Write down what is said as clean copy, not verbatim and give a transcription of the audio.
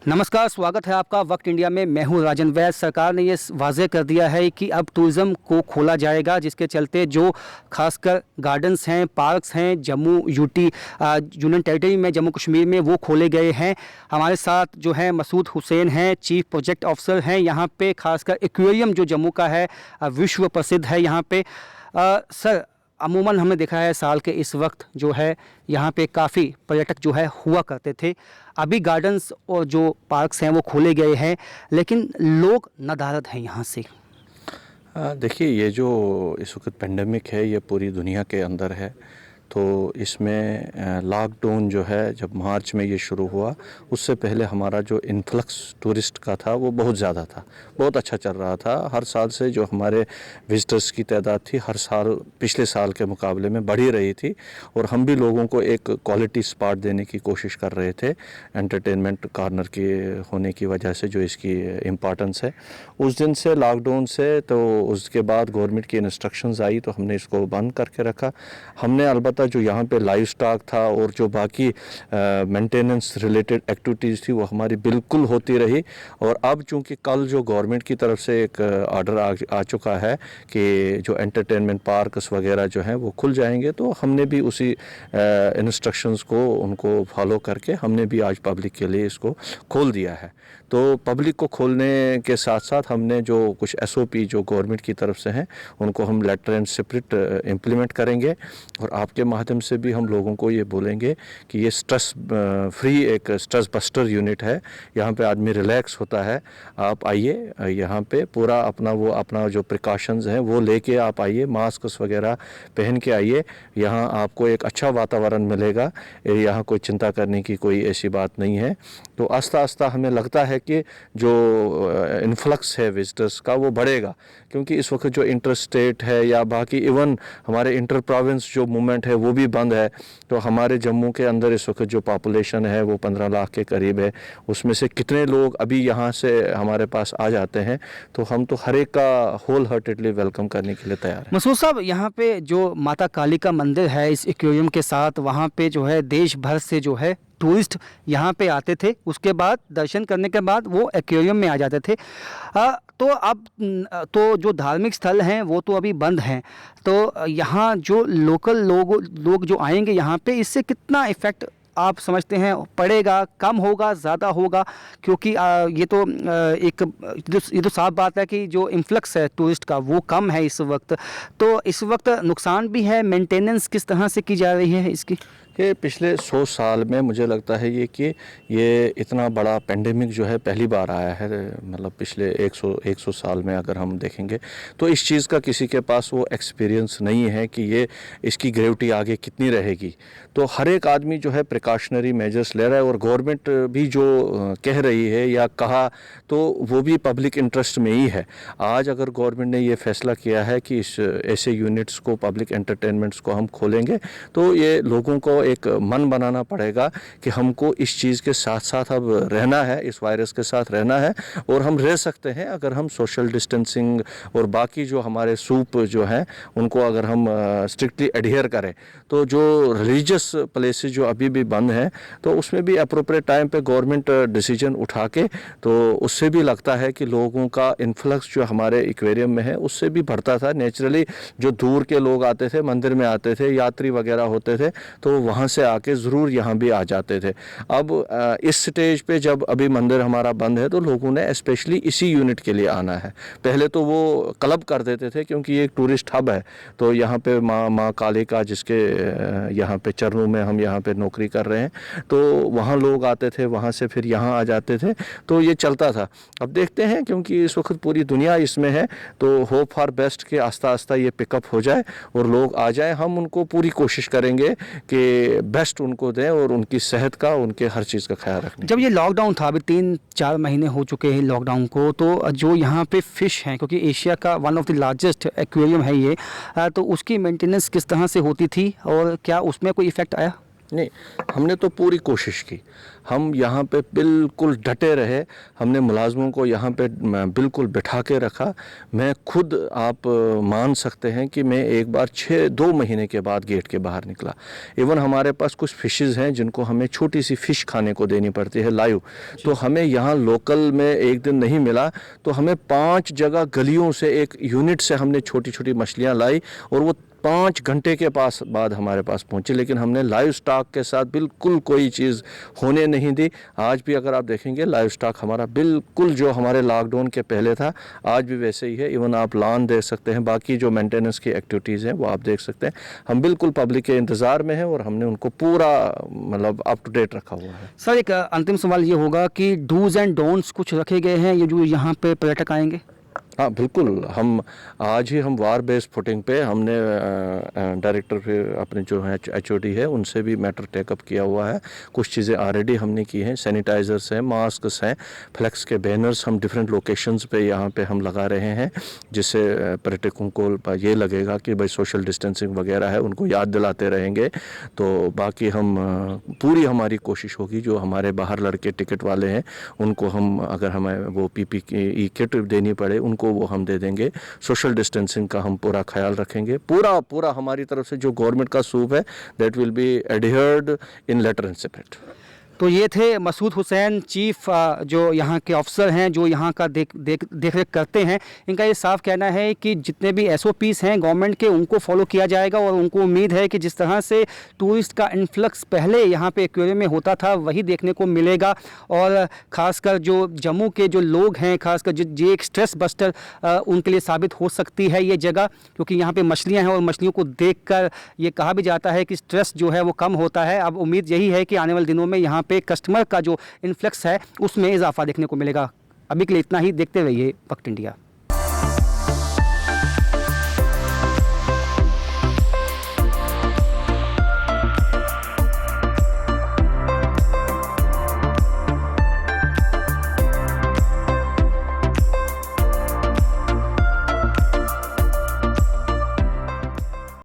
नमस्कार, स्वागत है आपका वक्त इंडिया में। मैं हूं राजन वैद। सरकार ने ये वाज़ेह कर दिया है कि अब टूरिज़्म को खोला जाएगा, जिसके चलते जो खासकर गार्डन्स हैं, पार्क्स हैं, जम्मू यूटी यूनियन टेरिटरी में, जम्मू कश्मीर में, वो खोले गए हैं। हमारे साथ जो है मसूद हुसैन हैं, चीफ प्रोजेक्ट ऑफिसर हैं यहाँ पे। खासकर एक्वेरियम जो जम्मू का है विश्व प्रसिद्ध है यहाँ पे। सर, अमूमन हमने देखा है साल के इस वक्त जो है यहाँ पे काफ़ी पर्यटक जो है हुआ करते थे। अभी गार्डन्स और जो पार्क्स हैं वो खोले गए हैं, लेकिन लोग नदारद हैं यहाँ से। देखिए, ये जो इस वक्त पेंडेमिक है ये पूरी दुनिया के अंदर है। तो इसमें लॉकडाउन जो है जब मार्च में ये शुरू हुआ, उससे पहले हमारा जो इन्फ्लक्स टूरिस्ट का था वो बहुत ज़्यादा था, बहुत अच्छा चल रहा था। हर साल से जो हमारे विजिटर्स की तादाद थी हर साल पिछले साल के मुकाबले में बढ़ ही रही थी। और हम भी लोगों को एक क्वालिटी स्पॉट देने की कोशिश कर रहे थे एंटरटेनमेंट कॉर्नर की होने की वजह से, जो इसकी इम्पॉर्टेंस है। उस दिन से लॉकडाउन से तो उसके बाद गवर्नमेंट की इंस्ट्रक्शंस आई तो हमने इसको बंद करके रखा। हमने अलबत्ता जो यहाँ पे लाइव स्टॉक था और जो बाकी मेंटेनेंस रिलेटेड एक्टिविटीज़ थी वो हमारी बिल्कुल होती रही। और अब चूँकि कल जो गवर्नमेंट की तरफ से एक ऑर्डर आ चुका है कि जो एंटरटेनमेंट पार्क्स वगैरह जो हैं वो खुल जाएंगे, तो हमने भी उसी इंस्ट्रक्शंस को उनको फॉलो करके हमने भी आज पब्लिक के लिए इसको खोल दिया है। तो पब्लिक को खोलने के साथ साथ हमने जो कुछ SOP जो गवर्नमेंट की तरफ से हैं उनको हम लेटर एंड स्पिरिट इम्प्लीमेंट करेंगे। और आपके माध्यम से भी हम लोगों को ये बोलेंगे कि ये स्ट्रेस फ्री एक स्ट्रेस बस्टर यूनिट है। यहाँ पे आदमी रिलैक्स होता है। आप आइए, यहाँ पे पूरा अपना जो प्रिकॉशंस हैं वो लेके आप आइए, मास्क वगैरह पहन के आइए। यहाँ आपको एक अच्छा वातावरण मिलेगा, यहाँ कोई चिंता करने की कोई ऐसी बात नहीं है। तो आस्ता आस्ता हमें लगता है कि जो इन्फ्लक्स है विजिटर्स का वो बढ़ेगा, क्योंकि इस वक्त जो इंटर स्टेट है या बाकी इवन हमारे इंटर प्रोविंस जो मूवमेंट है वो भी बंद है। तो हमारे जम्मू के अंदर इस वक्त जो पॉपुलेशन है वो 15 लाख के करीब है। उसमें से कितने लोग अभी यहाँ से हमारे पास आ जाते हैं, तो हम तो हर एक का होल हार्टेडली वेलकम करने के लिए तैयार हैं। मसूद साहब, यहाँ पे जो माता काली का मंदिर है इस एक्वेरियम के साथ, वहाँ पे जो है देश भर से जो है टूरिस्ट यहाँ पे आते थे। उसके बाद दर्शन करने के बाद वो एक्वेरियम में आ जाते थे। तो अब तो जो धार्मिक स्थल हैं वो तो अभी बंद हैं। तो यहाँ जो लोकल लोग जो आएंगे यहाँ पे, इससे कितना इफ़ेक्ट आप समझते हैं पड़ेगा? कम होगा, ज़्यादा होगा? क्योंकि ये तो साफ बात है कि जो इन्फ्लक्स है टूरिस्ट का वो कम है इस वक्त। तो इस वक्त नुकसान भी है। मेंटेनेंस किस तरह से की जा रही है इसकी? कि पिछले 100 साल में मुझे लगता है ये इतना बड़ा पेंडेमिक जो है पहली बार आया है। मतलब पिछले 100 साल में अगर हम देखेंगे तो इस चीज़ का किसी के पास वो एक्सपीरियंस नहीं है कि इसकी ग्रेविटी आगे कितनी रहेगी। तो हर एक आदमी जो है प्रिकॉशनरी मेजर्स ले रहा है। और गवर्नमेंट भी जो कह रही है या कहा तो वो भी पब्लिक इंटरेस्ट में ही है। आज अगर गवर्नमेंट ने ये फैसला किया है कि ऐसे यूनिट्स को, पब्लिक एंटरटेनमेंट्स को हम खोलेंगे, तो ये लोगों को एक मन बनाना पड़ेगा कि हमको इस चीज़ के साथ साथ अब रहना है, इस वायरस के साथ रहना है। और हम रह सकते हैं अगर हम सोशल डिस्टेंसिंग और बाकी जो हमारे सूप जो हैं उनको अगर हम स्ट्रिक्टली एडहियर करें। तो जो रिलीजियस प्लेसेस जो अभी भी बंद हैं तो उसमें भी अप्रोप्रिएट टाइम पे गवर्नमेंट डिसीजन उठा के, तो उससे भी लगता है कि लोगों का इन्फ्लक्स जो हमारे एक्वेरियम में है उससे भी बढ़ता था। नेचुरली जो दूर के लोग आते थे, मंदिर में आते थे, यात्री वगैरह होते थे, तो वहाँ से आके ज़रूर यहाँ भी आ जाते थे। अब इस स्टेज पे जब अभी मंदिर हमारा बंद है तो लोगों ने स्पेशली इसी यूनिट के लिए आना है। पहले तो वो क्लब कर देते थे क्योंकि ये एक टूरिस्ट हब है। तो यहाँ पे माँ काली का जिसके यहाँ पे चरणों में हम यहाँ पे नौकरी कर रहे हैं, तो वहाँ लोग आते थे, वहाँ से फिर यहाँ आ जाते थे। तो ये चलता था। अब देखते हैं, क्योंकि इस वक्त पूरी दुनिया इसमें है, तो होप फॉर बेस्ट के आस्ता आस्ता ये पिकअप हो जाए और लोग आ जाए। हम उनको पूरी कोशिश करेंगे कि बेस्ट उनको दें और उनकी सेहत का, उनके हर चीज़ का ख्याल रखें। जब ये लॉकडाउन था, अभी 3-4 महीने हो चुके हैं लॉकडाउन को, तो जो यहाँ पे फ़िश हैं, क्योंकि एशिया का one of the largest aquarium है ये, तो उसकी मेंटेनेंस किस तरह से होती थी और क्या उसमें कोई इफ़ेक्ट आया? नहीं, हमने तो पूरी कोशिश की। हम यहाँ पे बिल्कुल डटे रहे, हमने मुलाजमों को यहाँ पे बिल्कुल बिठा के रखा। मैं खुद, आप मान सकते हैं कि मैं एक बार 2 महीने के बाद गेट के बाहर निकला। इवन हमारे पास कुछ फ़िशेज़ हैं जिनको हमें छोटी सी फ़िश खाने को देनी पड़ती है लाइव, तो हमें यहाँ लोकल में एक दिन नहीं मिला, तो हमें 5 जगह गलियों से एक यूनिट से हमने छोटी छोटी मछलियाँ लाई और वो 5 घंटे के बाद हमारे पास पहुंची। लेकिन हमने लाइव स्टॉक के साथ बिल्कुल कोई चीज़ होने नहीं दी। आज भी अगर आप देखेंगे लाइव स्टॉक हमारा बिल्कुल जो हमारे लॉकडाउन के पहले था आज भी वैसे ही है। इवन आप लॉन देख सकते हैं, बाकी जो मेंटेनेंस की एक्टिविटीज़ हैं वो आप देख सकते हैं। हम बिल्कुल पब्लिक के इंतज़ार में हैं और हमने उनको पूरा मतलब अप टू डेट रखा हुआ है। सर, एक अंतिम सवाल ये होगा कि डूज एंड डोंट्स कुछ रखे गए हैं ये जो यहाँ पे पर्यटक आएंगे? हाँ बिल्कुल, हम आज ही हम वार बेस फुटिंग पे हमने डायरेक्टर फिर अपने जो हैं HOD है उनसे भी मैटर टेकअप किया हुआ है। कुछ चीज़ें ऑलरेडी हमने की हैं, सैनिटाइज़र्स हैं, मास्क्स हैं, फ्लेक्स के बैनर्स हम डिफरेंट लोकेशंस पे यहाँ पे हम लगा रहे हैं, जिससे पर्यटकों को ये लगेगा कि भाई सोशल डिस्टेंसिंग वगैरह है, उनको याद दिलाते रहेंगे। तो बाकी हम पूरी हमारी कोशिश होगी, जो हमारे बाहर लड़के टिकट वाले हैं उनको हम, अगर हमें वो PPE किट देनी पड़े उनको वो हम दे देंगे। सोशल डिस्टेंसिंग का हम पूरा ख्याल रखेंगे। पूरा हमारी तरफ से जो गवर्नमेंट का सूप है that will be adhered in letter and spirit. तो ये थे मसूद हुसैन, चीफ जो यहाँ के ऑफिसर हैं, जो यहाँ का देख रेख करते हैं। इनका ये साफ कहना है कि जितने भी SOPs हैं गवर्नमेंट के उनको फॉलो किया जाएगा और उनको उम्मीद है कि जिस तरह से टूरिस्ट का इन्फ्लक्स पहले यहाँ पे एक्वेरियम में होता था वही देखने को मिलेगा। और ख़ासकर जो जम्मू के जो लोग हैं, खासकर जो एक स्ट्रेस बस्टर उनके लिए साबित हो सकती है ये जगह, क्योंकि यहाँ पर मछलियाँ हैं और मछलियों को देख कर ये कहा भी जाता है कि स्ट्रेस जो है वो कम होता है। अब उम्मीद यही है कि आने वाले दिनों में यहाँ पे कस्टमर का जो इन्फ्लक्स है उसमें इजाफा देखने को मिलेगा। अभी के लिए इतना ही। देखते रहिए वक्त इंडिया।